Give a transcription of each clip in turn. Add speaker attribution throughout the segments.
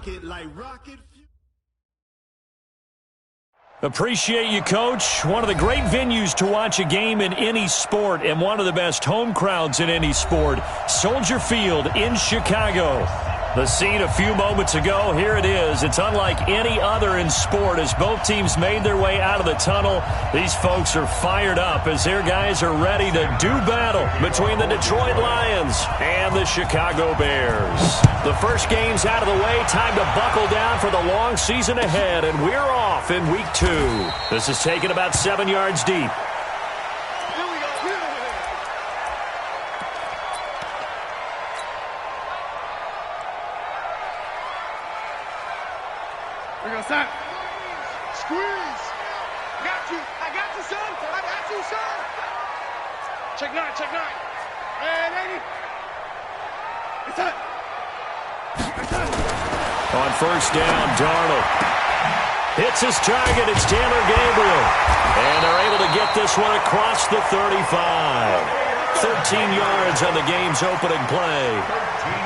Speaker 1: rocket like rocket.
Speaker 2: Appreciate you, Coach. One of the great venues to watch a game in any sport and one of the best home crowds in any sport. Soldier Field in Chicago. The scene a few moments ago, here it is. It's unlike any other in sport as both teams made their way out of the tunnel. These folks are fired up as their guys are ready to do battle between the Detroit Lions and the Chicago Bears. The first game's out of the way. Time to buckle down for the long season ahead, and we're off in week 2. This is taken about 7 yards deep.
Speaker 3: Stop. Squeeze. I got you, son. I got you, son. Check 9, check 9. And 80. It's up.
Speaker 2: On first down, Darnold hits his target. It's Taylor Gabriel. And they're able to get this one across the 35. 13 yards on the game's opening play.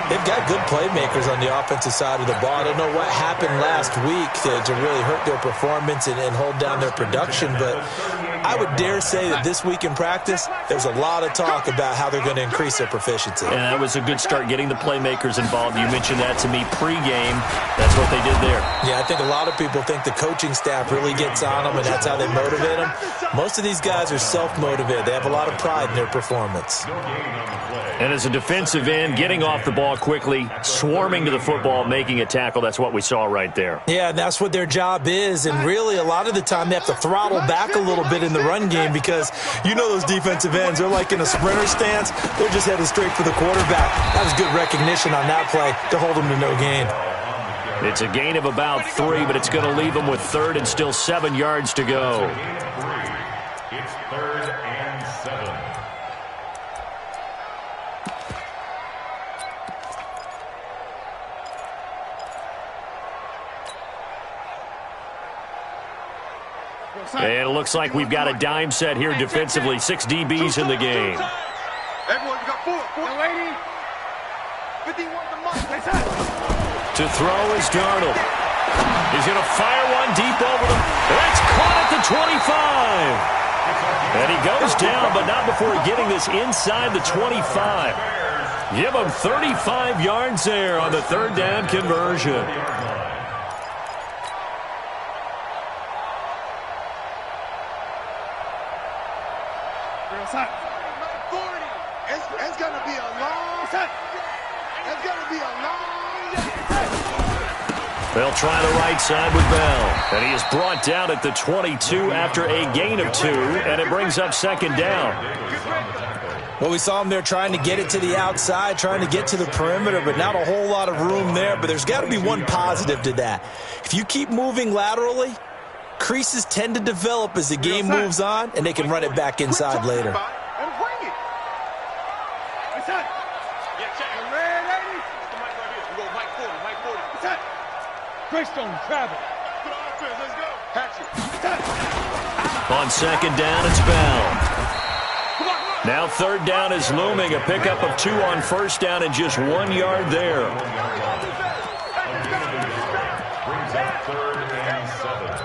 Speaker 4: They've got good playmakers on the offensive side of the ball. I don't know what happened last week to really hurt their performance and hold down their production, but I would dare say that this week in practice, there's a lot of talk about how they're going to increase their proficiency.
Speaker 2: And that was a good start, getting the playmakers involved. You mentioned that to me pregame. That's what they did there.
Speaker 4: Yeah, I think a lot of people think the coaching staff really gets on them, and that's how they motivate them. Most of these guys are self-motivated. They have a lot of pride in their performance.
Speaker 2: And as a defensive end, getting off the ball quickly, swarming to the football, making a tackle, that's what we saw right there.
Speaker 4: Yeah, and that's what their job is. And really, a lot of the time, they have to throttle back a little bit in the run game because you know those defensive ends, they're like in a sprinter stance. They're just headed straight for the quarterback. That was good recognition on that play to hold them to no gain.
Speaker 2: It's a gain of about 3, but it's going to leave them with 3rd and still 7 yards to go.
Speaker 5: It's 3rd and 7.
Speaker 2: And it looks like we've got a dime set here defensively. 6 DBs in the game.
Speaker 3: Everyone got 4. 80. 51 to Mike.
Speaker 2: To throw is Darnold. He's going to fire one deep over them. That's caught at the 25. And he goes down, but not before getting this inside the 25. Give him 35 yards there on the 3rd down conversion.
Speaker 3: It's going to be a long. It's going to be a long.
Speaker 2: They'll try the right side with Bell. And he is brought down at the 22 after a gain of 2, and it brings up 2nd down.
Speaker 4: Well, we saw him there trying to get it to the outside, trying to get to the perimeter, but not a whole lot of room there. But there's got to be one positive to that. If you keep moving laterally, creases tend to develop as the game moves on, and they can run it back inside later.
Speaker 2: On 2nd down, it's Bell. Now 3rd down is looming. A pickup of 2 on 1st down and just 1 yard there.
Speaker 5: Brings up 3rd and 7.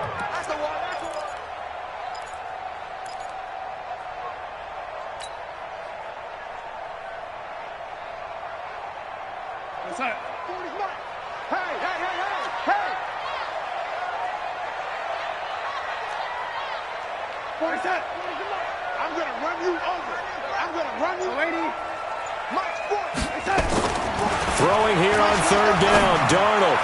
Speaker 3: I'm going to run you over. I'm going to run you. 80. Mike's 4.
Speaker 2: Throwing here on 3rd down, Darnold.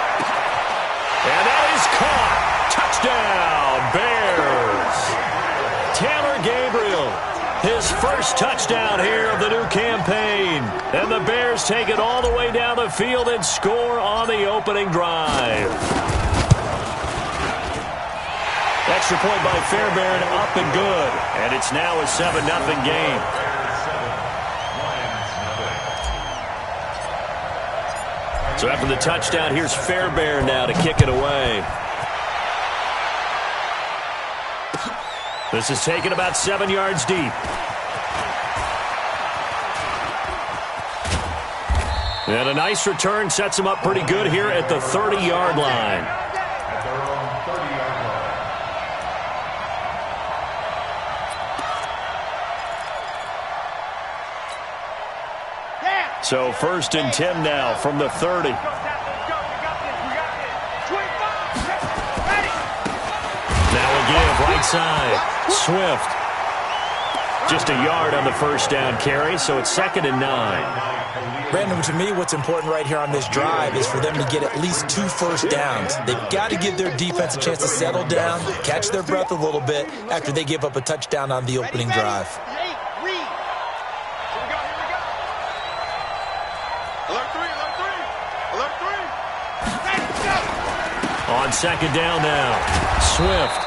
Speaker 2: And that is caught. Touchdown, Bears. Taylor Gabriel, his first touchdown here of the new campaign. And the Bears take it all the way down the field and score on the opening drive. Extra point by Fairbairn, up and good. And it's now a 7-0 game. So after the touchdown, here's Fairbairn now to kick it away. This is taken about 7 yards deep. And a nice return sets him up pretty good here at the 30-yard line.
Speaker 5: At their own 30-yard line.
Speaker 2: So 1st and 10 now from the 30. Now a give right side. Swift. Just a yard on the first down carry, so it's 2nd and 9.
Speaker 4: Brandon, to me, what's important right here on this drive is for them to get at least 2 first downs. They've got to give their defense a chance to settle down, catch their breath a little bit after they give up a touchdown on the opening drive.
Speaker 2: On 2nd down now, Swift.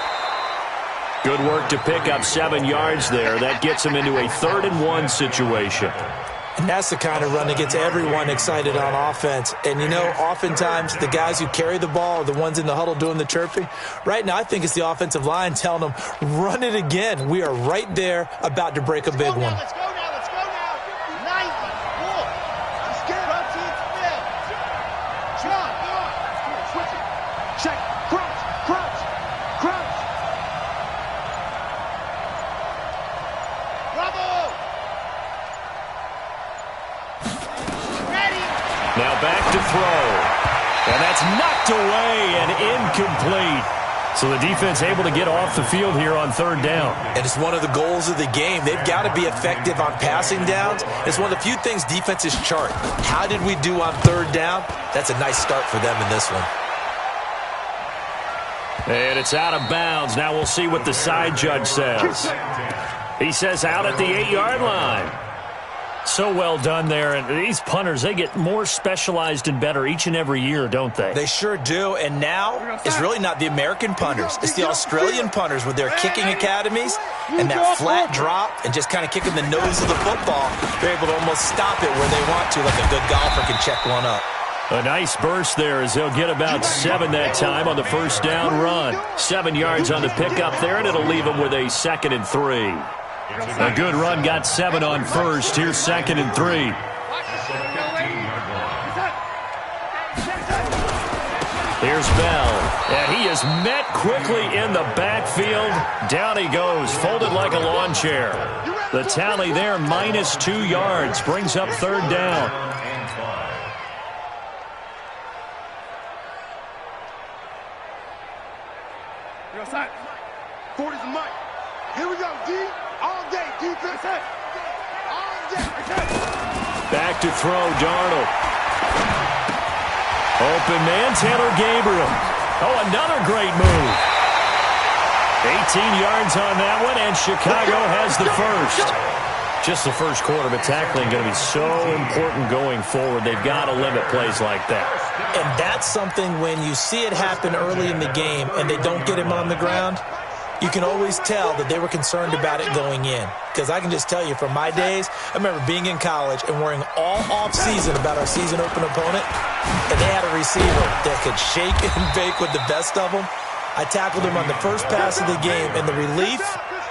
Speaker 2: Good work to pick up 7 yards there. That gets him into a 3rd and 1 situation.
Speaker 4: And that's the kind of run that gets everyone excited on offense. And, you know, oftentimes the guys who carry the ball are the ones in the huddle doing the chirping. Right now, I think it's the offensive line telling them, run it again. We are right there about to break a big one.
Speaker 3: Let's go now. Nice. Cool. Just get it up to its field. John, go on. Switch it. Check. Crouch. Bravo.
Speaker 2: Now back to throw. And that's knocked away and incomplete. So the defense able to get off the field here on 3rd down.
Speaker 4: And it's one of the goals of the game. They've got to be effective on passing downs. It's one of the few things defenses chart. How did we do on 3rd down? That's a nice start for them in this one.
Speaker 2: And it's out of bounds. Now we'll see what the side judge says. He says out at the 8-yard line. So well done there. And these punters, they get more specialized and better each and every year, don't they?
Speaker 4: They sure do. And now it's really not the American punters. It's the Australian punters with their kicking academies and that flat drop and just kind of kicking the nose of the football. They're able to almost stop it where they want to, like a good golfer can check one up.
Speaker 2: A nice burst there as they'll get about 7 that time on the first down run. 7 yards on the pickup there, and it'll leave them with a 2nd and 3. A good run got 7 on first. Here's 2nd and 3. Here's Bell. And he is met quickly in the backfield. Down he goes, folded like a lawn chair. The tally there, -2 yards, brings up 3rd down.
Speaker 3: You're outside. 40's a mic. Here we go, D. All day, defense. All day.
Speaker 2: Back to throw, Darnold. Open man, Taylor Gabriel. Oh, another great move. 18 yards on that one, and Chicago has the first. Just the first quarter, but tackling going to be so important going forward. They've got to limit plays like that.
Speaker 4: And that's something when you see it happen early in the game and they don't get him on the ground, you can always tell that they were concerned about it going in. Because I can just tell you from my days, I remember being in college and worrying all off-season about our season open opponent, and they had a receiver that could shake and bake with the best of them. I tackled him on the first pass of the game, and the relief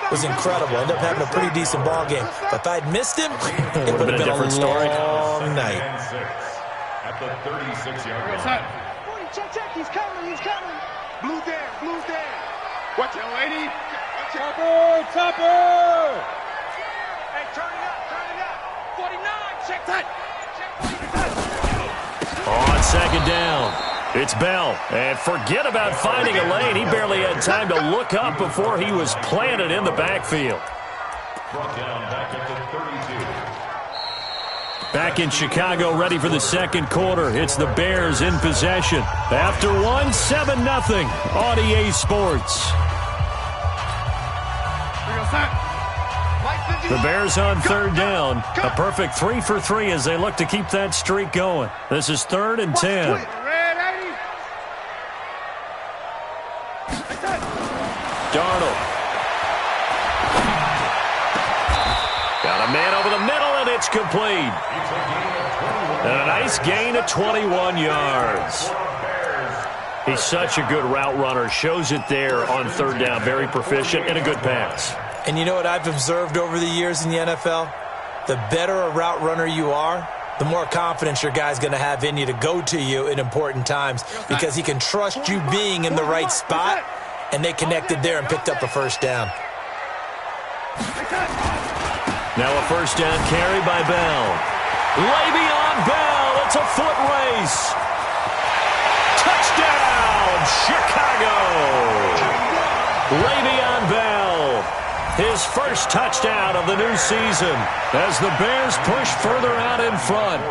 Speaker 4: was incredible. I ended up having a pretty decent ball game. But if I'd missed him, it would have been a
Speaker 2: different story.
Speaker 4: long night.
Speaker 5: At the 36-yard line.
Speaker 3: Check. He's coming. Blue there. Watch it, lady. Topper. Hey, turn it up. 49, check that.
Speaker 2: On 2nd down, it's Bell. And forget about finding a lane. He barely had time to look up before he was planted in the backfield.
Speaker 5: Brought down back at the 32.
Speaker 2: Back in Chicago, ready for the second quarter. It's the Bears in possession. After one, 7-0 on EA Sports. The Bears on 3rd down. A perfect 3 for 3 as they look to keep that streak going. This is 3rd and 10. Darnold. Got a man over the middle, and it's complete. And a nice gain of 21 yards. He's such a good route runner. Shows it there on 3rd down. Very proficient and a good pass.
Speaker 4: And you know what I've observed over the years in the NFL? The better a route runner you are, the more confidence your guy's going to have in you to go to you in important times because he can trust you being in the right spot, and they connected there and picked up a first down.
Speaker 2: Now a first down carry by Bell. Le'Veon Bell, it's a foot race. Touchdown, Chicago! Le'Veon Bell, his first touchdown of the new season as the Bears push further out in front.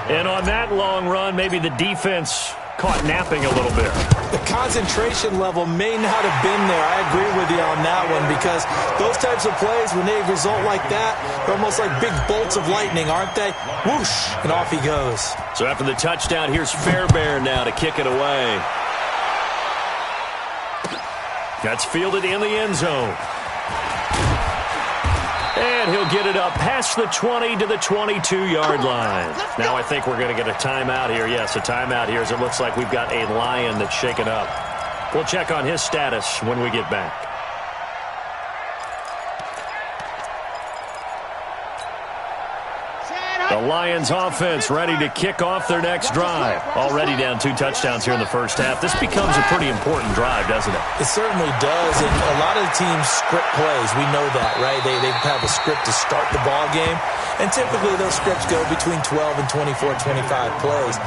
Speaker 2: And on that long run, maybe the defense caught napping a little bit.
Speaker 4: The concentration level may not have been there. I agree with you on that one because those types of plays, when they result like that, they're almost like big bolts of lightning, aren't they? Whoosh, and off he goes.
Speaker 2: So after the touchdown, here's Fairbairn now to kick it away. That's fielded in the end zone. And he'll get it up past the 20 to the 22-yard line. Now I think we're going to get a timeout here. Yes, a timeout here as it looks like we've got a Lion that's shaken up. We'll check on his status when we get back. The Lions offense ready to kick off their next drive. Already down 2 touchdowns here in the first half. This becomes a pretty important drive, doesn't it?
Speaker 4: It certainly does, and a lot of the teams script plays. We know that, right? They have a script to start the ball game, and typically those scripts go between 12 and 24, 25 plays.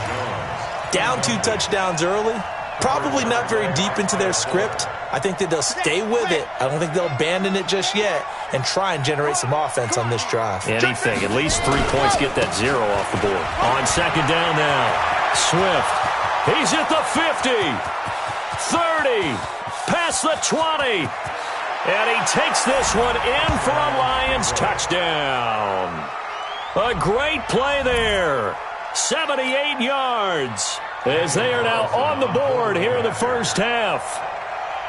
Speaker 4: Down 2 touchdowns early, probably not very deep into their script. I think that they'll stay with it. I don't think they'll abandon it just yet and try and generate some offense on this drive.
Speaker 2: Anything. At least 3 points, get that 0 off the board. On second down now, Swift. He's at the 50, 30, past the 20. And he takes this one in for a Lions touchdown. A great play there. 78 yards as they are now on the board here in the first half.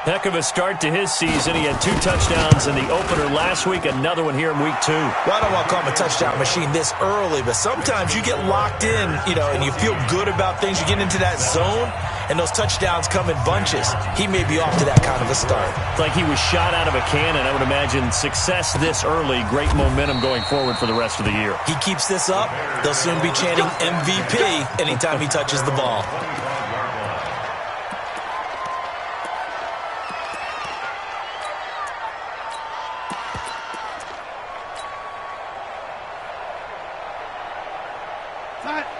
Speaker 2: Heck of a start to his season. He had 2 touchdowns in the opener last week, another one here in week 2.
Speaker 4: Well, I don't want to call him a touchdown machine this early, but sometimes you get locked in, and you feel good about things. You get into that zone, and those touchdowns come in bunches. He may be off to that kind of a start.
Speaker 2: It's like he was shot out of a cannon. I would imagine success this early, great momentum going forward for the rest of the year.
Speaker 4: He keeps this up, they'll soon be chanting MVP anytime he touches the ball.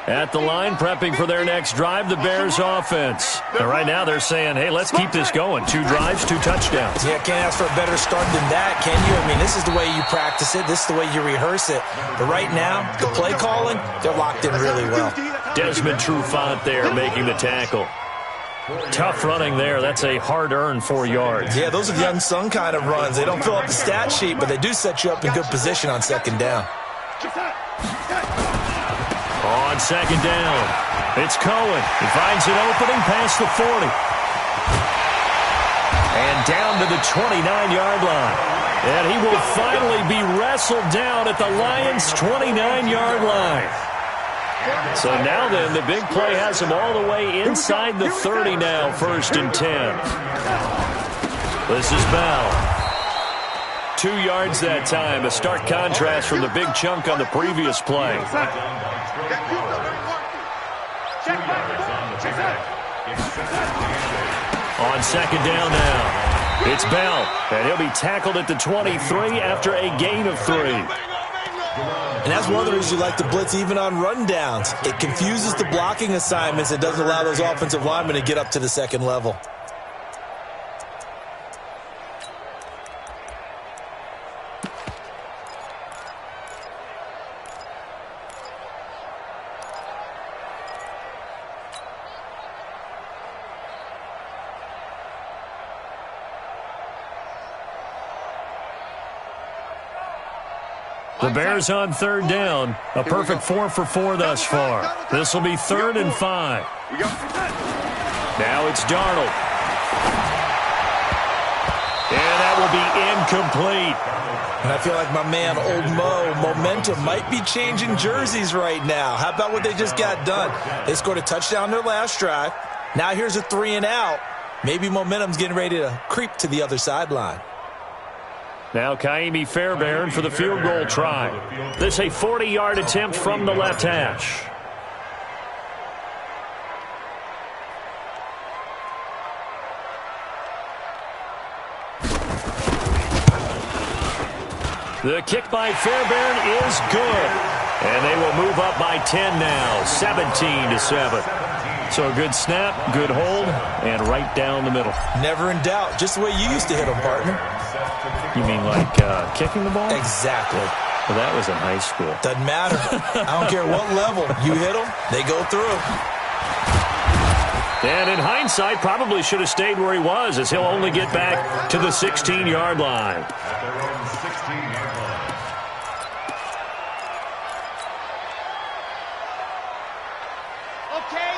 Speaker 2: At the line, prepping for their next drive, the Bears offense. And right now they're saying, hey, let's keep this going. 2 drives, 2 touchdowns.
Speaker 4: Yeah, can't ask for a better start than that, can you? I mean, this is the way you practice it. This is the way you rehearse it. But right now, the play calling, they're locked in really well.
Speaker 2: Desmond Trufant there making the tackle. Tough running there. That's a hard-earned 4 yards.
Speaker 4: Yeah, those are the unsung kind of runs. They don't fill up the stat sheet, but they do set you up in good position on second down.
Speaker 2: On second down, it's Cohen. He finds an opening past the 40. And down to the 29-yard line. And he will finally be wrestled down at the Lions' 29-yard line. So now then, the big play has him all the way inside the 30 now, 1st and 10. This is Bell. 2 yards that time, a stark contrast from the big chunk on the previous play. On second down now, it's Bell, and he'll be tackled at the 23 after a gain of 3.
Speaker 4: And that's one of the reasons you like to blitz even on rundowns. It confuses the blocking assignments. It doesn't allow those offensive linemen to get up to the second level.
Speaker 2: The Bears on third down. A perfect 4 for 4 thus far. This will be 3rd and 5. Now it's Darnold. And that will be incomplete.
Speaker 4: And I feel like my man, Old Mo, momentum might be changing jerseys right now. How about what they just got done? They scored a touchdown their last drive. Now here's a 3 and out. Maybe momentum's getting ready to creep to the other sideline.
Speaker 2: Now Kaimi Fairbairn for the field goal try. This a 40-yard attempt from the left hash. The kick by Fairbairn is good. And they will move up by 10 now, 17-7. So a good snap, good hold, and right down the middle.
Speaker 4: Never in doubt. Just the way you used to hit them, partner.
Speaker 2: You mean like kicking the ball?
Speaker 4: Exactly.
Speaker 2: Well, that was in high school.
Speaker 4: Doesn't matter. I don't care what level. You hit them, they go through.
Speaker 2: And in hindsight, probably should have stayed where he was, as he'll only get back to the 16-yard line.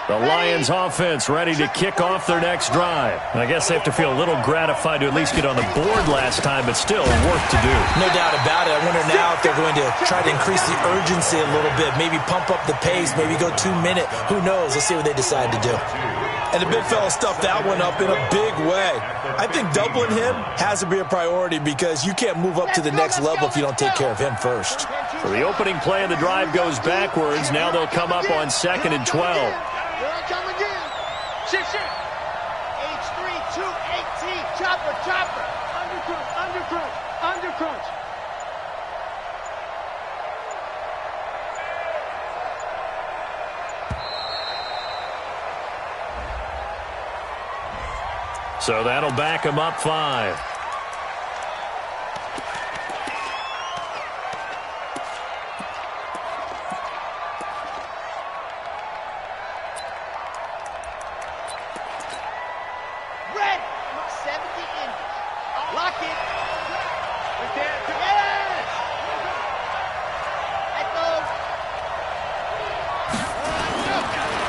Speaker 2: The Lions offense ready to kick off their next drive. I guess they have to feel a little gratified to at least get on the board last time, but still work to do.
Speaker 4: No doubt about it. I wonder now if they're going to try to increase the urgency a little bit, maybe pump up the pace, maybe go 2 minute. Who knows? Let's see what they decide to do. And the big fella stuffed that one up in a big way. I think doubling him has to be a priority because you can't move up to the next level if you don't take care of him first.
Speaker 2: So the opening play of the drive goes backwards. Now they'll come up on 2nd and 12.
Speaker 3: Here I come again. Shit. H3-2-8-T. Chopper. Undercrunch.
Speaker 2: So that'll back him up 5.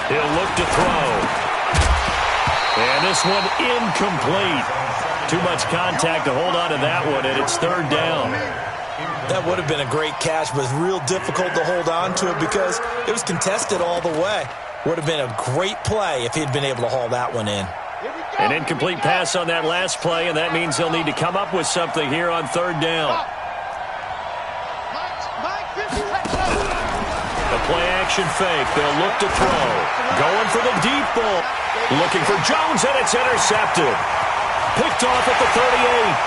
Speaker 2: He'll look to throw. And this one incomplete. Too much contact to hold on to that one, and it's 3rd down.
Speaker 4: That would have been a great catch, but it's real difficult to hold on to it because it was contested all the way. Would have been a great play if he'd been able to haul that one in.
Speaker 2: An incomplete pass on that last play, and that means they'll need to come up with something here on 3rd down. The play-action fake. They'll look to throw. Going for the deep ball. Looking for Jones, and it's intercepted. Picked off at the 38.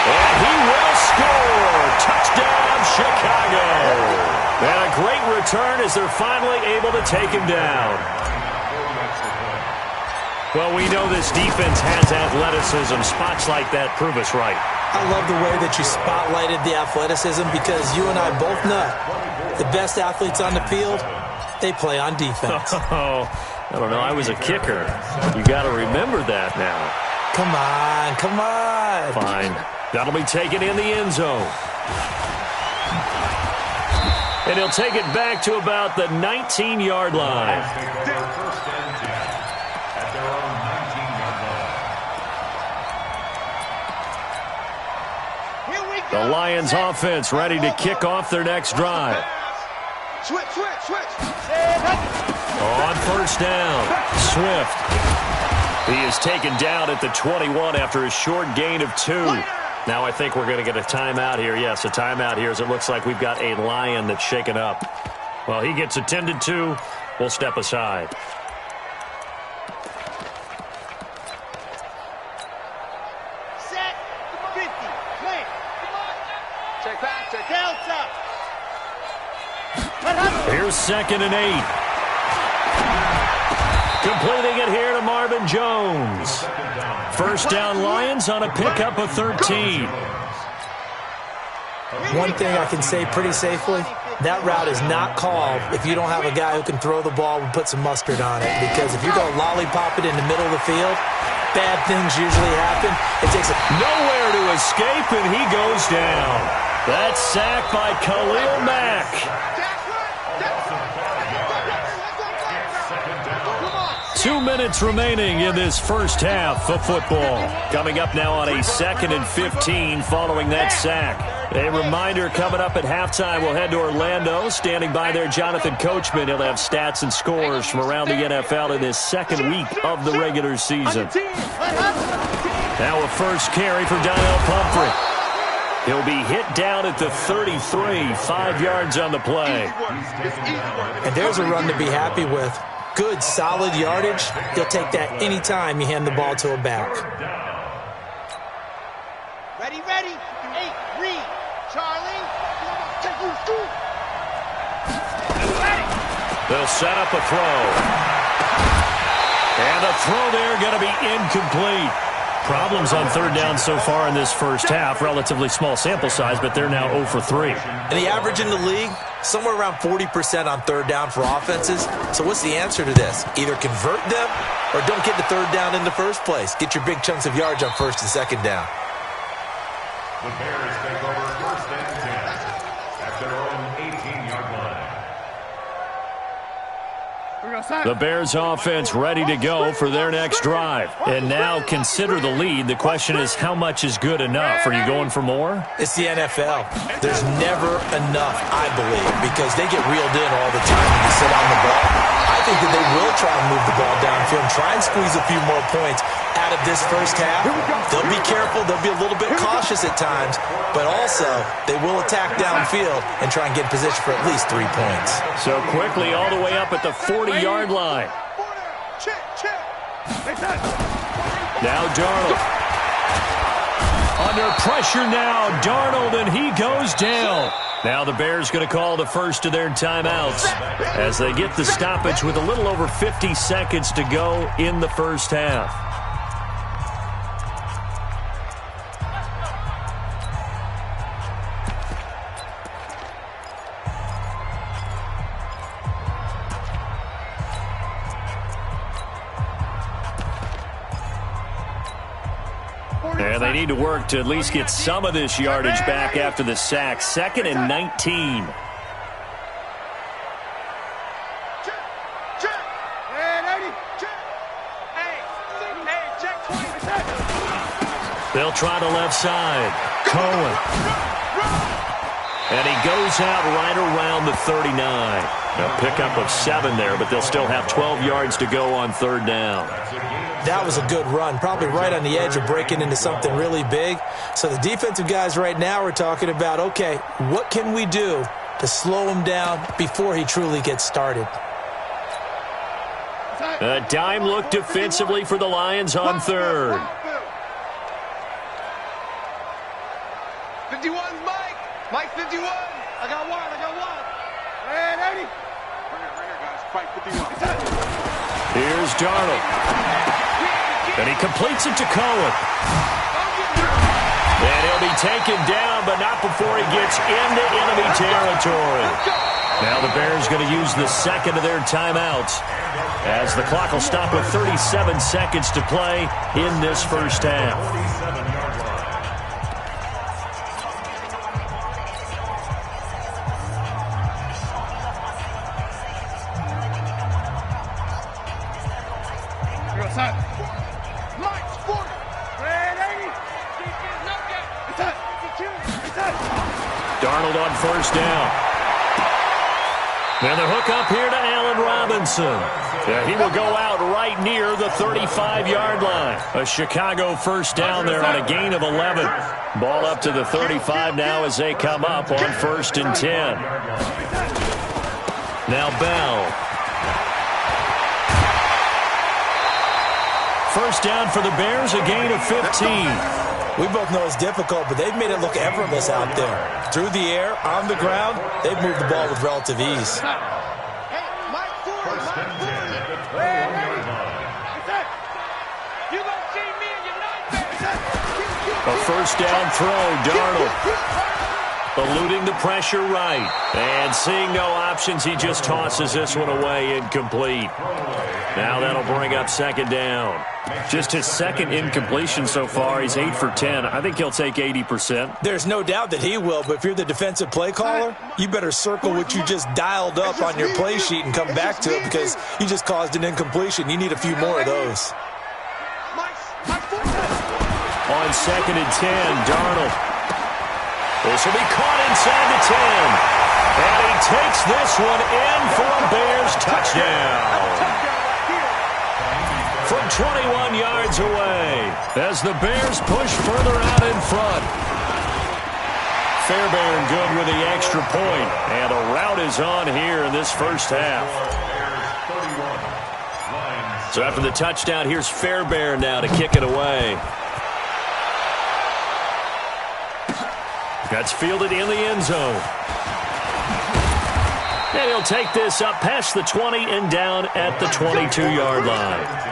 Speaker 2: And he will score. Touchdown, Chicago. And a great return as they're finally able to take him down. Well, we know this defense has athleticism. Spots like that prove us right.
Speaker 4: I love the way that you spotlighted the athleticism because you and I both know the best athletes on the field, they play on defense.
Speaker 2: Oh, I don't know. I was a kicker. You got to remember that now.
Speaker 4: Come on.
Speaker 2: Fine. That'll be taken in the end zone. And he'll take it back to about the 19-yard line. The Lions offense ready to kick off their next drive.
Speaker 3: Switch.
Speaker 2: On 1st down, Swift. He is taken down at the 21 after a short gain of 2. Now I think we're going to get a timeout here. Yes, a timeout here as it looks like we've got a Lion that's shaken up. Well, he gets attended to. We'll step aside.
Speaker 3: Set. 50. Play. Check back. Delta.
Speaker 2: Here's 2nd and 8. Completing it here to Marvin Jones. 1st down Lions on a pickup of 13.
Speaker 4: One thing I can say pretty safely, that route is not called if you don't have a guy who can throw the ball and put some mustard on it. Because if you go lollipop it in the middle of the field, bad things usually happen. It takes
Speaker 2: nowhere to escape, and he goes down. That's sacked by Khalil Mack. 2 minutes remaining in this first half of football. Coming up now on a 2nd and 15 following that sack. A reminder coming up at halftime, we'll head to Orlando. Standing by there, Jonathan Coachman. He'll have stats and scores from around the NFL in this 2nd week of the regular season. Now a first carry for Donnell Pumphrey. He'll be hit down at the 33, 5 yards on the play.
Speaker 4: And there's a run to be happy with. Good, solid yardage. He'll take that anytime you hand the ball to a back.
Speaker 3: Ready, ready. 8, read. Charlie. Take you through.
Speaker 2: They'll set up a throw. And a throw there going to be incomplete. Problems on third down so far in this first half. Relatively small sample size, but they're now 0 for 3.
Speaker 4: And the average in the league, somewhere around 40% on third down for offenses. So what's the answer to this? Either convert them or don't get to third down in the first place. Get your big chunks of yards on first and second down.
Speaker 5: The Bears take over first and 10 at their own 18-yard line.
Speaker 2: The Bears offense ready to go for their next drive. And now consider the lead. The question is, how much is good enough? Are you going for more?
Speaker 4: It's the NFL. There's never enough, I believe, because they get reeled in all the time when you sit on the ball. I think that they will try and move the ball downfield and try and squeeze a few more points out of this first half. They'll be careful. They'll be a little bit cautious at times, but also they will attack downfield and try and get in position for at least 3 points.
Speaker 2: So quickly all the way up at the 40-yard line. Now Darnold. Under pressure now, Darnold, and he goes down. Now the Bears going to call the first of their timeouts as they get the stoppage with a little over 50 seconds to go in the first half. And they need to work to at least get some of this yardage back after the sack. 2nd and 19. They'll try the left side. Cohen. And he goes out right around the 39. A pickup of 7 there, but they'll still have 12 yards to go on third down.
Speaker 4: That was a good run, probably right on the edge of breaking into something really big. So the defensive guys right now are talking about, okay, what can we do to slow him down before he truly gets started?
Speaker 2: A dime look defensively for the Lions on third.
Speaker 3: 51's Mike. Mike 51. I got one. And 80. Bring it, guys. Fight 51.
Speaker 2: Here's Darnold. And he completes it to Cohen. And he'll be taken down, but not before he gets into enemy territory. Now the Bears going to use the second of their timeouts as the clock will stop with 37 seconds to play in this first half. Darnold on first down. And the hook up here to Allen Robinson. Yeah, he will go out right near the 35-yard line. A Chicago first down there on a gain of 11. Ball up to the 35 now as they come up on 1st and 10. Now Bell. First down for the Bears, a gain of 15.
Speaker 4: We both know it's difficult, but they've made it look effortless out there. Through the air, on the ground, they've moved the ball with relative ease.
Speaker 2: A first down throw, Darnold. Eluding the pressure right. And seeing no options, he just tosses this one away, incomplete. Now that'll bring up 2nd down. Just his 2nd incompletion so far. He's 8 for 10. I think he'll take 80%.
Speaker 4: There's no doubt that he will, but if you're the defensive play caller, you better circle what you just dialed up on your play sheet and come back to it because you just caused an incompletion. You need a few more of those.
Speaker 2: On 2nd and 10, Darnold. This will be caught inside the 10. And he takes this one in for a Bears touchdown. From 21 yards away as the Bears push further out in front. Fairbairn good with the extra point. And a rout is on here in this first half. So after the touchdown, here's Fairbairn now to kick it away. That's fielded in the end zone. And he'll take this up past the 20 and down at the 22-yard line.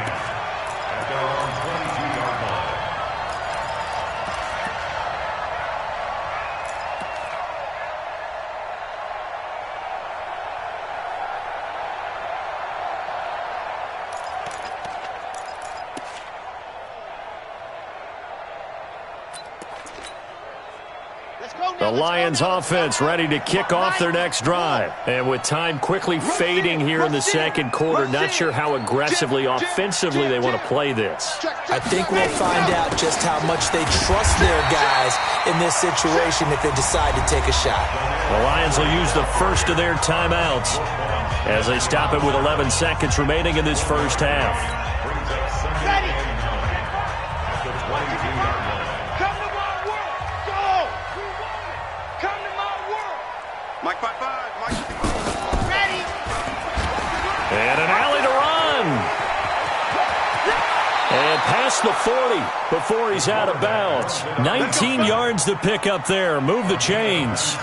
Speaker 2: The Lions offense ready to kick off their next drive. And with time quickly fading here in the second quarter, not sure how aggressively, offensively they want to play this.
Speaker 4: I think we'll find out just how much they trust their guys in this situation if they decide to take a shot.
Speaker 2: The Lions will use the first of their timeouts as they stop it with 11 seconds remaining in this first half. And an alley to run. And past the 40 before he's out of bounds. 19 yards to pick up there. Move the chains.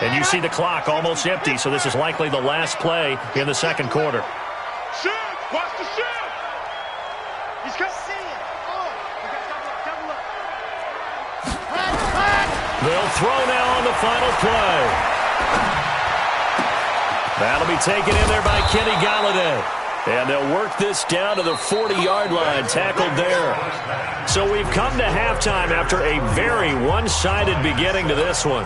Speaker 2: And you see the clock almost empty, so this is likely the last play in the second quarter.
Speaker 3: Shoot! Watch the shoot! He's got
Speaker 2: They'll throw now on the final play. That'll be taken in there by Kenny Galladay. And they'll work this down to the 40-yard line, tackled there. So we've come to halftime after a very one-sided beginning to this one.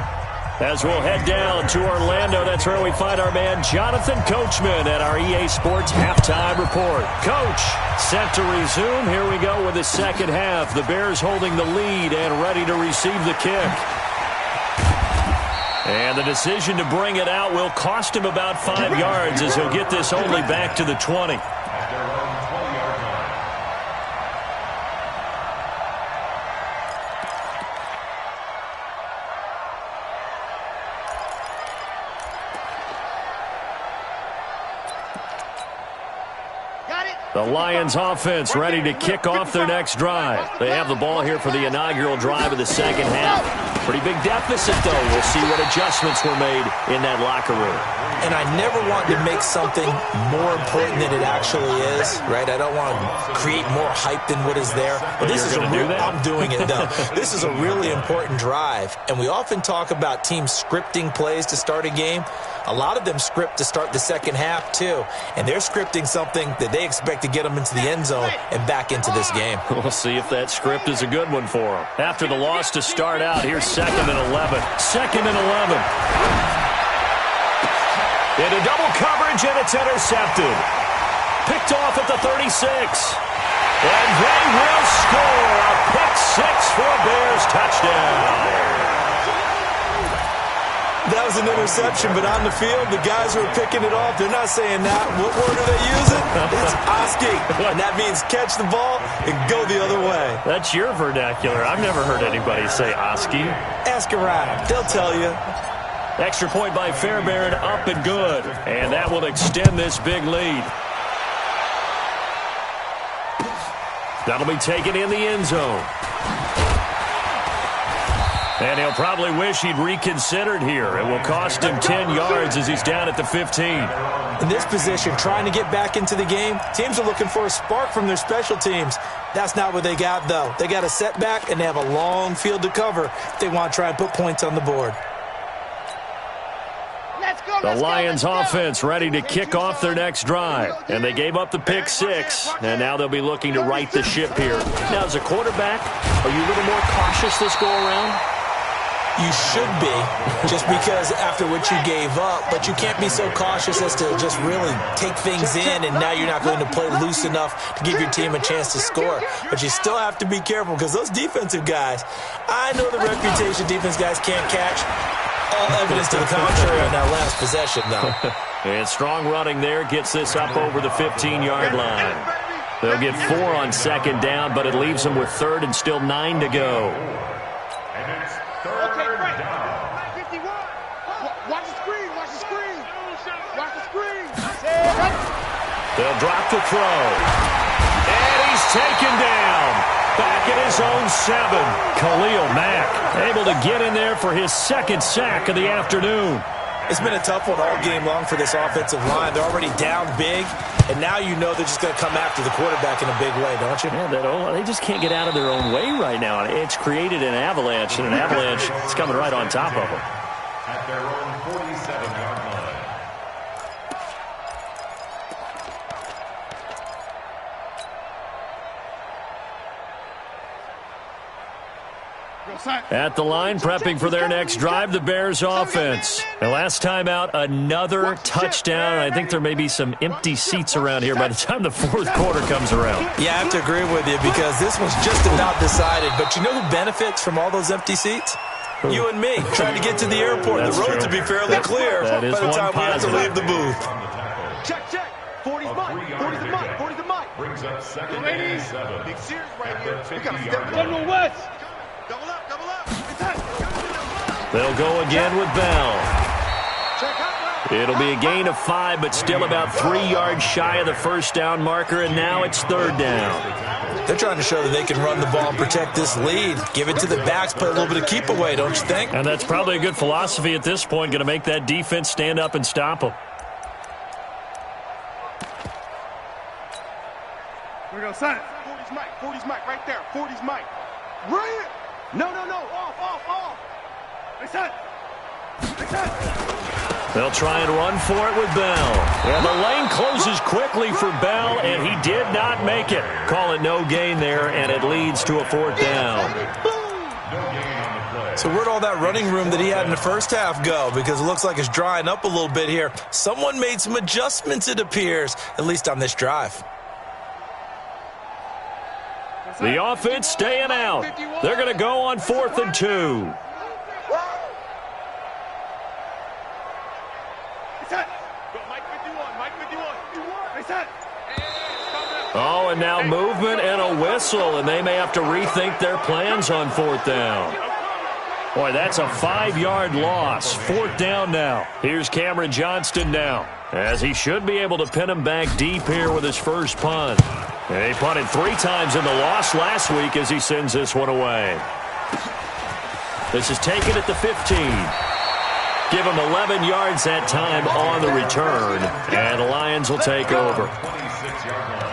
Speaker 2: As we'll head down to Orlando, that's where we find our man Jonathan Coachman at our EA Sports Halftime Report. Coach, set to resume. Here we go with the second half. The Bears holding the lead and ready to receive the kick. And the decision to bring it out will cost him about 5 yards as he'll get this only back to the 20. The Lions offense ready to kick off their next drive. They have the ball here for the inaugural drive of the second half. Pretty big deficit, though. We'll see what adjustments were made in that locker room.
Speaker 4: And I never want to make something more important than it actually is, right? I don't want to create more hype than what is there. But this is I'm doing it, though. This is a really important drive. And we often talk about teams scripting plays to start a game. A lot of them script to start the second half, too. And they're scripting something that they expect to get them into the end zone and back into this game.
Speaker 2: We'll see if that script is a good one for them. After the loss to start out, here's 2nd and 11. 2nd and 11. Into double coverage, and it's intercepted. Picked off at the 36. And they will score a pick six for a Bears touchdown.
Speaker 4: That was an interception, but on the field, the guys who are picking it off, they're not saying that. What word are they using? It's Oski, and that means catch the ball and go the other way.
Speaker 2: That's your vernacular. I've never heard anybody say Oski.
Speaker 4: Ask around. They'll tell you.
Speaker 2: Extra point by Fairbairn, up and good. And that will extend this big lead. That'll be taken in the end zone. And he'll probably wish he'd reconsidered here. It will cost him 10 yards as he's down at the 15.
Speaker 4: In this position, trying to get back into the game, teams are looking for a spark from their special teams. That's not what they got, though. They got a setback, and they have a long field to cover if they want to try and put points on the board.
Speaker 2: The Lions offense ready to kick off their next drive. And they gave up the pick six, and now they'll be looking to right the ship here. Now, as a quarterback, are you a little more cautious this go-around?
Speaker 4: You should be, just because after what you gave up, but you can't be so cautious as to just really take things in, and now you're not going to play loose enough to give your team a chance to score. But you still have to be careful, because those defensive guys, I know the reputation defense guys can't catch. All evidence to the contrary on that last possession, though.
Speaker 2: And strong running there gets this up over the 15-yard line. They'll get 4 on second down, but it leaves them with third and still 9 to go.
Speaker 5: And it's third down.
Speaker 3: 51. Watch the screen. Watch the screen. Watch the screen.
Speaker 2: They'll drop the throw. And he's taken down. Back at his own 7. Khalil Mack able to get in there for his second sack of the afternoon.
Speaker 4: It's been a tough one all game long for this offensive line. They're already down big, and now you know they're just going to come after the quarterback in a big way, don't you?
Speaker 2: Yeah, they just can't get out of their own way right now. It's created an avalanche, and an avalanche is coming right on top of them.
Speaker 5: At their own 47-yard line.
Speaker 2: At the line, prepping for their next drive, the Bears offense. And last time out, another touchdown. I think there may be some empty seats around here by the time the fourth quarter comes around.
Speaker 4: Yeah, I have to agree with you because this one's just about decided. But you know who benefits from all those empty seats? You and me, trying to get to the airport.
Speaker 2: That's
Speaker 4: the roads
Speaker 2: true.
Speaker 4: will be fairly clear
Speaker 2: That
Speaker 4: by
Speaker 2: is
Speaker 4: the
Speaker 2: one
Speaker 4: time we have to
Speaker 2: positive.
Speaker 4: leave the booth.
Speaker 3: Check, check. 40's mine. 40's the mic. 40's the mic.
Speaker 5: Brings up second
Speaker 3: Ladies,
Speaker 5: and 7.
Speaker 3: big series right
Speaker 5: At
Speaker 3: here.
Speaker 5: the
Speaker 3: We got to
Speaker 5: 50-yard
Speaker 3: step
Speaker 5: line.
Speaker 3: General West. Double up, double up.
Speaker 2: They'll go again with Bell.
Speaker 3: Check out.
Speaker 2: It'll be a gain of 5, but still about 3 yards shy of the first down marker, and now it's third down.
Speaker 4: They're trying to show that they can run the ball and protect this lead. Give it to the backs, play a little bit of keep away, don't you think?
Speaker 2: And that's probably a good philosophy at this point, going to make that defense stand up and stop them.
Speaker 3: Here we go, son. 40's mic. 40's mic right there. 40's mic. Right. No. Off.
Speaker 2: They'll try and run for it with Bell. And the lane closes quickly for Bell, and he did not make it. Call it no gain there, and it leads to a fourth down.
Speaker 4: So where'd all that running room that he had in the first half go? Because it looks like it's drying up a little bit here. Someone made some adjustments, it appears, at least on this drive.
Speaker 2: The offense staying out. They're going to go on 4th and 2. Oh, and now movement and a whistle, and they may have to rethink their plans on 4th down. Boy, that's a 5-yard loss. 4th down now. Here's Cameron Johnston now, as he should be able to pin him back deep here with his first punt. And he punted 3 times in the loss last week as he sends this one away. This is taken at the 15. Give him 11 yards that time on the return, and the Lions will take over.
Speaker 5: 26-yard line.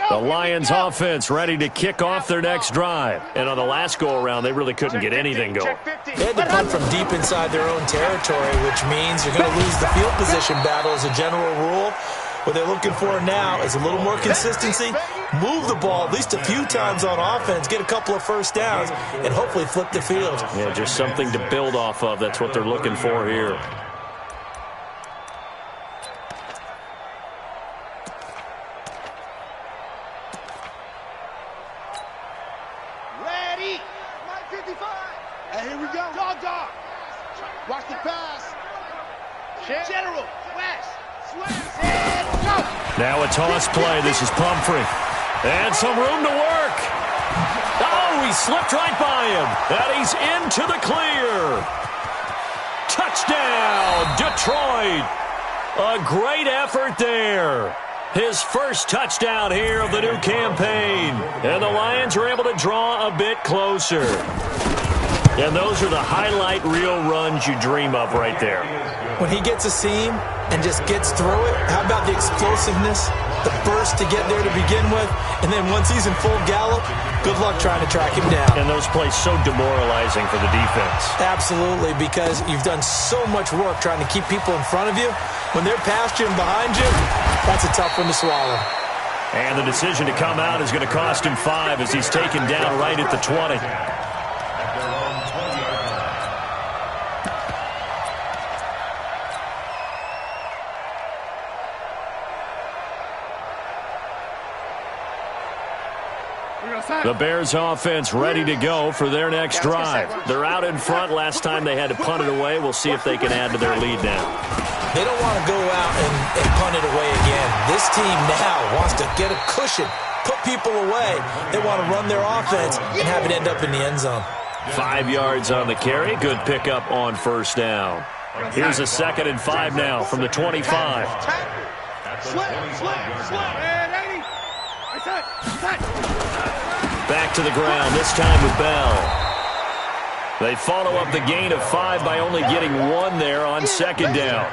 Speaker 2: The Lions offense ready to kick off their next drive. And on the last go-around, they really couldn't get anything going.
Speaker 4: They had to punt from deep inside their own territory, which means you're going to lose the field position battle as a general rule. What they're looking for now is a little more consistency, move the ball at least a few times on offense, get a couple of first downs, and hopefully flip the field.
Speaker 2: Yeah, just something to build off of. That's what they're looking for here.
Speaker 3: Ready. 55. And here we go. Dog. Watch the pass. General West.
Speaker 2: Now a toss play. This is Pumphrey. And some room to work. Oh, he slipped right by him. And he's into the clear. Touchdown, Detroit. A great effort there. His first touchdown here of the new campaign. And the Lions are able to draw a bit closer. And those are the highlight reel runs you dream of right there.
Speaker 4: When he gets a seam and just gets through it, how about the explosiveness, the burst to get there to begin with, and then once he's in full gallop, good luck trying to track him down.
Speaker 2: And those plays so demoralizing for the defense.
Speaker 4: Absolutely, because you've done so much work trying to keep people in front of you. When they're past you and behind you, that's a tough one to swallow.
Speaker 2: And the decision to come out is going to cost him 5 as he's taken down right at the 20. The Bears offense ready to go for their next drive. They're out in front. Last time they had to punt it away. We'll see if they can add to their lead now.
Speaker 4: They don't want to go out and punt it away again. This team now wants to get a cushion, put people away. They want to run their offense and have it end up in the end zone.
Speaker 2: 5 yards on the carry. Good pickup on first down. Here's a 2nd and 5 now from the 25. Back to the ground, this time with Bell. They follow up the gain of 5 by only getting 1 there on 2nd down.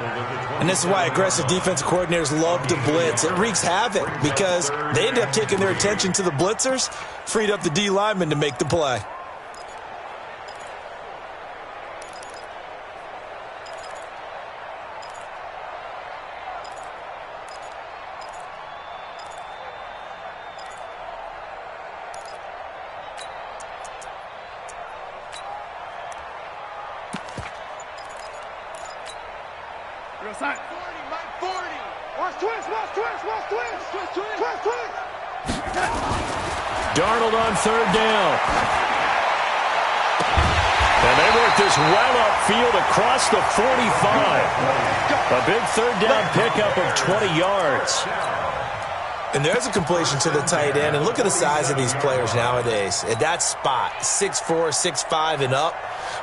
Speaker 4: And this is why aggressive defensive coordinators love to blitz. It wreaks havoc because they end up taking their attention to the blitzers, freed up the D lineman to make the play.
Speaker 2: Darnold on 3rd down. And they work this well upfield across the 45. A big 3rd down pickup of 20 yards.
Speaker 4: And there's a completion to the tight end. And look at the size of these players nowadays. At that spot, 6'4", 6'5", and up.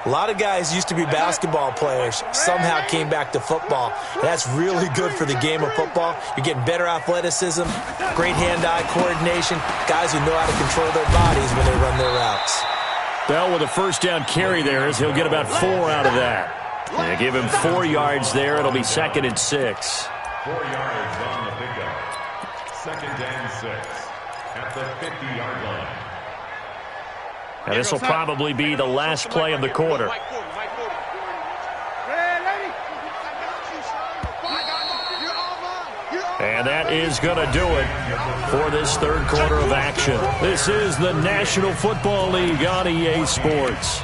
Speaker 4: A lot of guys used to be basketball players, somehow came back to football. That's really good for the game of football. You're getting better athleticism, great hand-eye coordination, guys who know how to control their bodies when they run their routes.
Speaker 2: Bell with a 1st down carry there as he'll get about 4 out of that. They give him 4 yards there. It'll be 2nd and 6.
Speaker 5: 4 yards on the pickup. 2nd and 6 at the 50-yard line.
Speaker 2: And this will probably be the last play of the quarter. And that is going to do it for this 3rd quarter of action. This is the National Football League on EA Sports.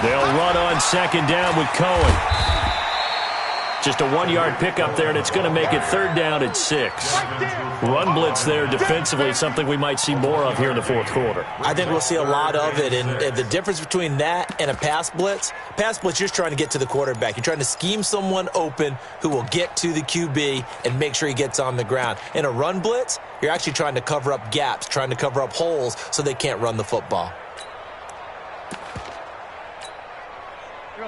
Speaker 2: They'll run on 2nd down with Cohen. Just a 1-yard pickup there, and it's going to make it 3rd down at 6. Run blitz there defensively, something we might see more of here in the 4th quarter.
Speaker 4: I think we'll see a lot of it, and the difference between that and a pass blitz, you're just trying to get to the quarterback. You're trying to scheme someone open who will get to the QB and make sure he gets on the ground. In a run blitz, you're actually trying to cover up gaps, trying to cover up holes so they can't run the football.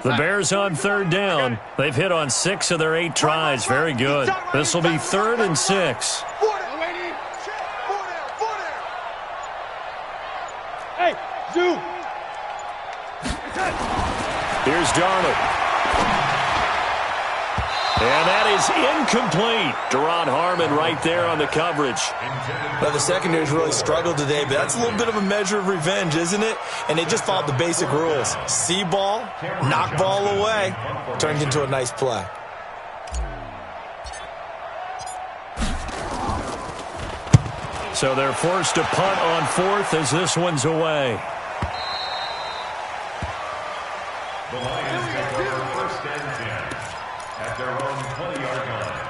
Speaker 2: The Bears on 3rd down. They've hit on 6 of their 8 tries. Very good. This will be 3rd and 6.
Speaker 3: Hey, Zoo.
Speaker 2: Here's Darnold. And that is incomplete. Deron Harmon right there on the coverage.
Speaker 4: Well, the secondary's really struggled today, but that's a little bit of a measure of revenge, isn't it? And they just followed the basic rules. See ball, knock ball away, turned into a nice play.
Speaker 2: So they're forced to punt on 4th as this one's away.
Speaker 5: The Lions take over 1st and 10 at their own 20-yard line.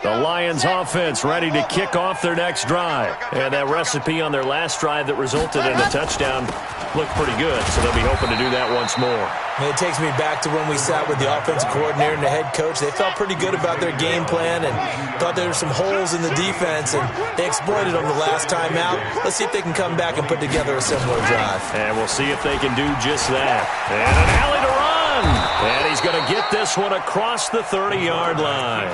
Speaker 2: The Lions offense ready to kick off their next drive. And that recipe on their last drive that resulted in a touchdown looked pretty good, so they'll be hoping to do that once more.
Speaker 4: And it takes me back to when we sat with the offensive coordinator and the head coach. They felt pretty good about their game plan and thought there were some holes in the defense, and they exploited them the last time out. Let's see if they can come back and put together a similar drive.
Speaker 2: And we'll see if they can do just that. And an alley to run. And he's going to get this one across the 30-yard line.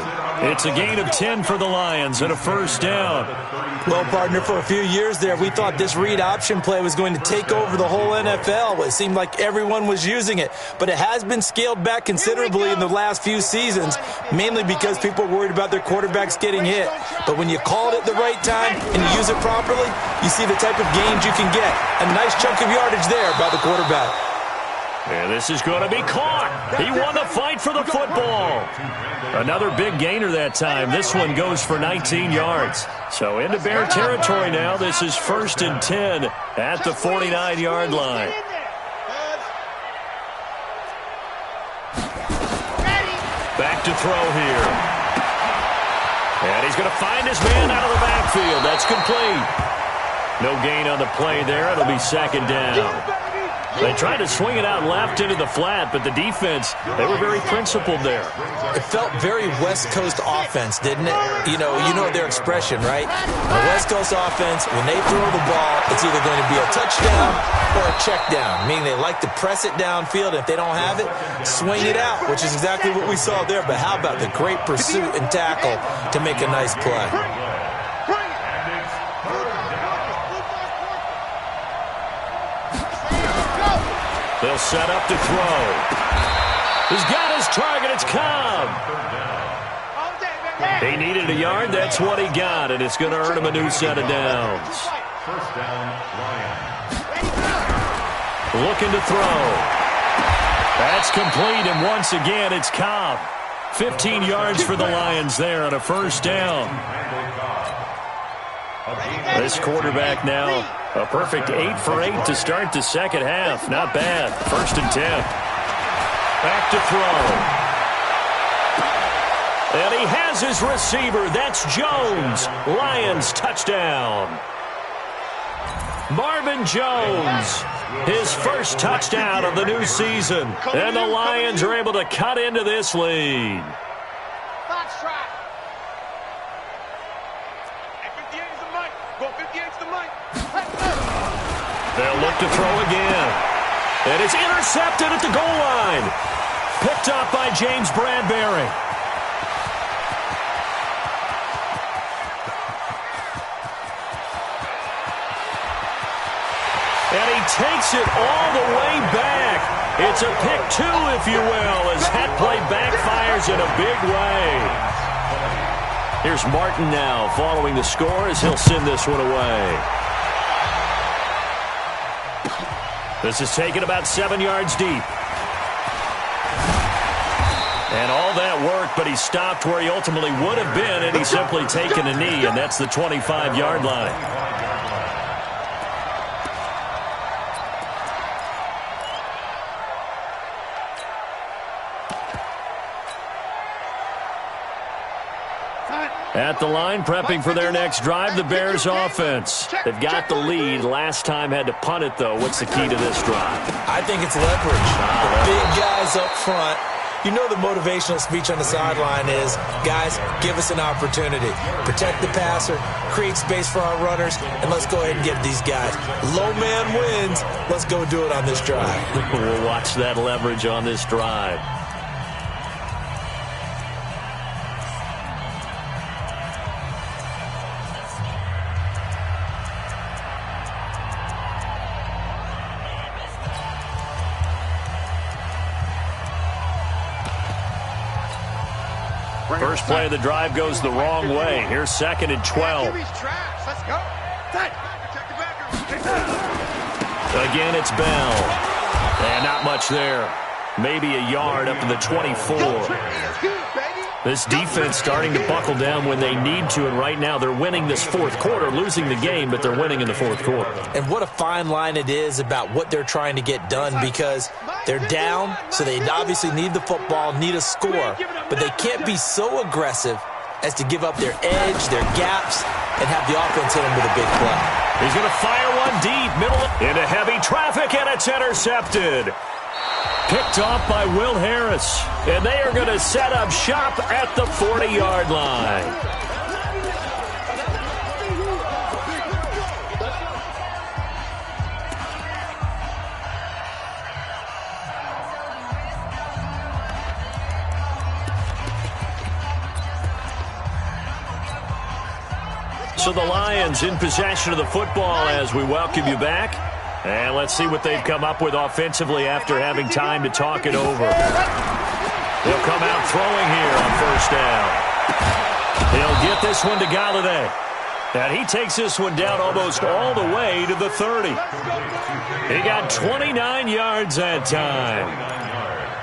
Speaker 2: It's a gain of 10 for the Lions and a 1st down.
Speaker 4: Well, partner, for a few years there, we thought this read option play was going to take over the whole NFL. It seemed like everyone was using it, but it has been scaled back considerably in the last few seasons, mainly because people are worried about their quarterbacks getting hit. But when you call it at the right time and you use it properly, you see the type of gains you can get. A nice chunk of yardage there by the quarterback.
Speaker 2: And this is going to be caught. He won the fight for the football. Another big gainer that time. This one goes for 19 yards. So into Bear territory now. This is 1st and 10 at the 49-yard line. Back to throw here. And he's going to find his man out of the backfield. That's complete. No gain on the play there. It'll be 2nd down. They tried to swing it out left into the flat, but the defense, they were very principled there.
Speaker 4: It felt very West Coast offense, didn't it? You know their expression, right? A West Coast offense, when they throw the ball, it's either going to be a touchdown or a check down, meaning they like to press it downfield. If they don't have it, swing it out, which is exactly what we saw there. But how about the great pursuit and tackle to make a nice play?
Speaker 2: They'll set up to throw. He's got his target. It's Cobb. He needed a yard. That's what he got, and it's going to earn him a new set of downs.
Speaker 5: 1st down, Lions.
Speaker 2: Looking to throw. That's complete, and once again, it's Cobb. 15 yards for the Lions there on a 1st down. This quarterback now, a perfect 8 for 8 to start the second half. Not bad. 1st and 10. Back to throw. And he has his receiver. That's Jones. Lions touchdown. Marvin Jones, his first touchdown of the new season. And the Lions are able to cut into this lead. They'll look to throw again. And it's intercepted at the goal line. Picked up by James Bradbury. And he takes it all the way back. It's a pick 2, if you will, as that play backfires in a big way. Here's Martin now following the score as he'll send this one away. This is taken about 7 yards deep. And all that work, but he stopped where he ultimately would have been, and he's simply taken a knee, and that's the 25-yard line. At the line, prepping for their next drive, the Bears offense. They've got the lead. Last time had to punt it, though. What's the key to this drive?
Speaker 4: I think it's leverage. The big guys up front. You know the motivational speech on the sideline is, guys, give us an opportunity. Protect the passer, create space for our runners, and let's go ahead and get these guys. Low man wins. Let's go do it on this drive.
Speaker 2: We'll watch that leverage on this drive. First play of the drive goes the wrong way. Here's 2nd and 12. Again, it's Bell. And not much there. Maybe a yard up to the 24. This defense starting to buckle down when they need to, and right now they're winning this 4th quarter, losing the game, but they're winning in the 4th quarter.
Speaker 4: And what a fine line it is about what they're trying to get done, because they're down, so they obviously need the football, need a score, but they can't be so aggressive as to give up their edge, their gaps, and have the offense hit them with a big play.
Speaker 2: He's going to fire one deep, middle into heavy traffic, and it's intercepted. Picked off by Will Harris. And they are going to set up shop at the 40-yard line. So the Lions in possession of the football as we welcome you back. And let's see what they've come up with offensively after having time to talk it over. They'll come out throwing here on 1st down. He'll get this one to Galladay. And he takes this one down almost all the way to the 30. He got 29 yards that time.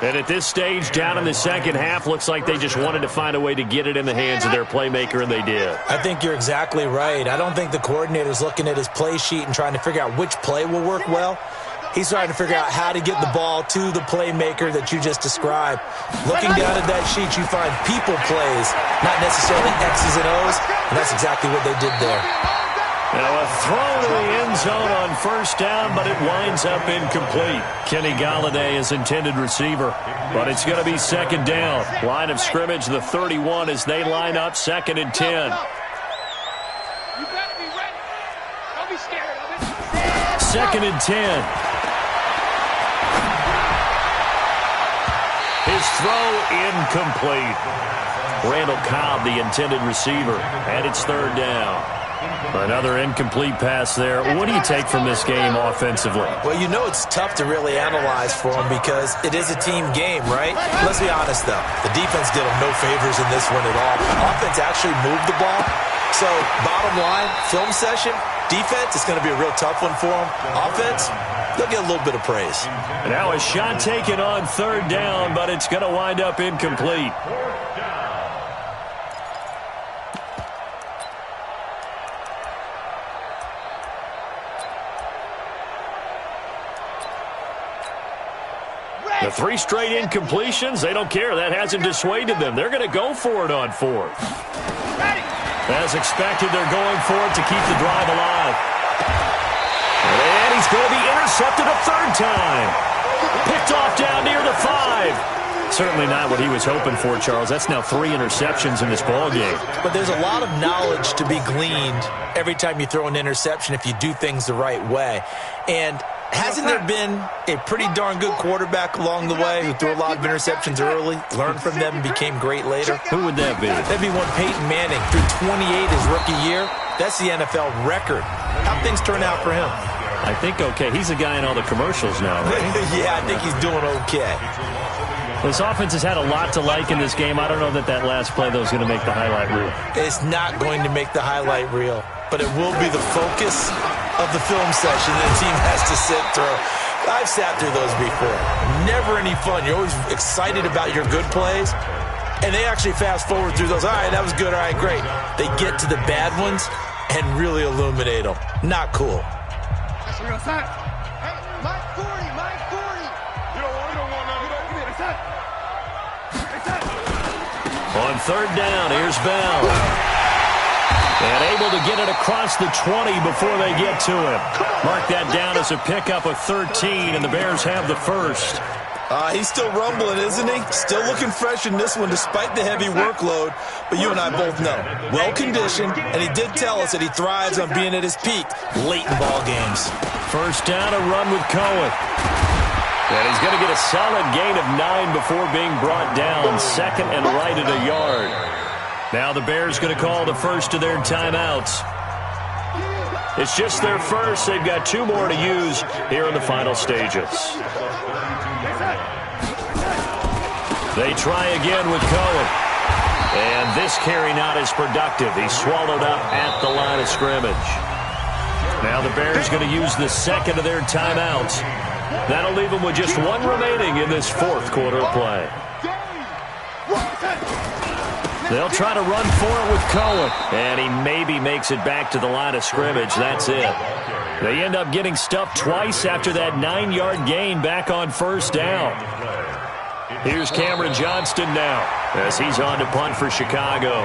Speaker 2: And at this stage, down in the second half, looks like they just wanted to find a way to get it in the hands of their playmaker, and they did.
Speaker 4: I think you're exactly right. I don't think the coordinator's looking at his play sheet and trying to figure out which play will work well. He's trying to figure out how to get the ball to the playmaker that you just described. Looking down at that sheet, you find people plays, not necessarily X's and O's, and that's exactly what they did there.
Speaker 2: Now a throw to the end zone on first down, but it winds up incomplete. Kenny Golladay is intended receiver, but it's going to be second down. Line of scrimmage, the 31 as they line up, 2nd and 10.
Speaker 3: You better be ready. Don't be scared of it.
Speaker 2: 2nd and 10. His throw incomplete. Randall Cobb, the intended receiver, and it's 3rd down. Another incomplete pass there. What do you take from this game offensively?
Speaker 4: Well, you know it's tough to really analyze for them because it is a team game, right? Let's be honest, though. The defense did them no favors in this one at all. Offense actually moved the ball. So, bottom line, film session, defense, it's going to be a real tough one for them. Offense, they'll get a little bit of praise.
Speaker 2: Now a shot taken on 3rd down, but it's going to wind up incomplete. The 3 straight incompletions, they don't care. That hasn't dissuaded them. They're going to go for it on 4th. As expected, they're going for it to keep the drive alive. And he's going to be intercepted a 3rd time. Picked off down near the 5. Certainly not what he was hoping for, Charles. That's now 3 interceptions in this ballgame.
Speaker 4: But there's a lot of knowledge to be gleaned every time you throw an interception if you do things the right way. And hasn't there been a pretty darn good quarterback along the way who threw a lot of interceptions early, learned from them, and became great later?
Speaker 2: Who would that be?
Speaker 4: That'd be one Peyton Manning. Threw 28 his rookie year. That's the NFL record. How'd things turn out for him?
Speaker 2: I think okay. He's a guy in all the commercials now, right?
Speaker 4: Yeah, I think he's doing okay.
Speaker 2: This offense has had a lot to like in this game. I don't know that last play, though, is going to make the highlight reel.
Speaker 4: It's not going to make the highlight reel, but it will be the focus of the film session that the team has to sit through. I've sat through those before. Never any fun. You're always excited about your good plays, and they actually fast forward through those. All right, that was good. All right, great. They get to the bad ones and really illuminate them. Not cool.
Speaker 3: Hey, Mike 40, Mike 40. You don't want nothing. Give me the set.
Speaker 2: On 3rd down, here's Bell. And able to get it across the 20 before they get to him. Mark that down as a pickup of 13, and the Bears have the 1st.
Speaker 4: He's still rumbling, isn't he? Still looking fresh in this one despite the heavy workload. But you and I both know, well-conditioned, and he did tell us that he thrives on being at his peak late in ball games.
Speaker 2: 1st down, a run with Cohen. And he's going to get a solid gain of 9 before being brought down. 2nd and right at a yard. Now the Bears going to call the first of their timeouts. It's just their first. They've got 2 more to use here in the final stages. They try again with Cohen. And this carry not as productive. He's swallowed up at the line of scrimmage. Now the Bears going to use the 2nd of their timeouts. That'll leave them with just 1 remaining in this 4th quarter of play. They'll try to run for it with Cohen. And he maybe makes it back to the line of scrimmage. That's it. They end up getting stuffed twice after that 9-yard gain back on 1st down. Here's Cameron Johnston now as he's on to punt for Chicago.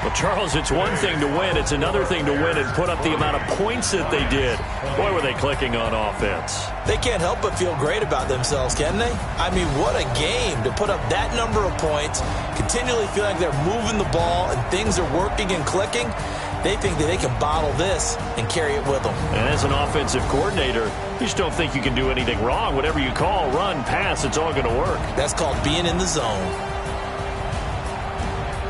Speaker 2: Well, Charles, it's one thing to win. It's another thing to win and put up the amount of points that they did. Boy, were they clicking on offense.
Speaker 4: They can't help but feel great about themselves, can they? I mean, what a game to put up that number of points, continually feel like they're moving the ball and things are working and clicking. They think that they can bottle this and carry it with them.
Speaker 2: And as an offensive coordinator, you just don't think you can do anything wrong. Whatever you call, run, pass, it's all going to work.
Speaker 4: That's called being in the zone.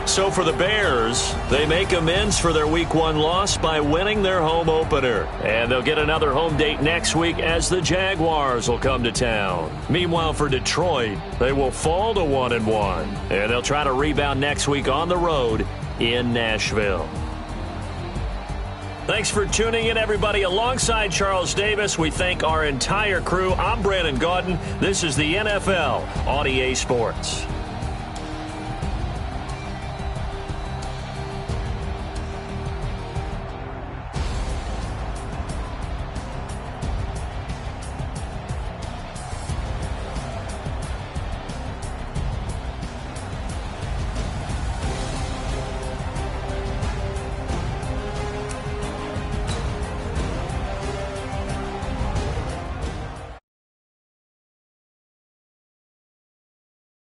Speaker 2: So for the Bears, they make amends for their Week 1 loss by winning their home opener. And they'll get another home date next week as the Jaguars will come to town. Meanwhile, for Detroit, they will fall to 1-1. And they'll try to rebound next week on the road in Nashville. Thanks for tuning in, everybody. Alongside Charles Davis, we thank our entire crew. I'm Brandon Gaudin. This is the NFL on EA Sports.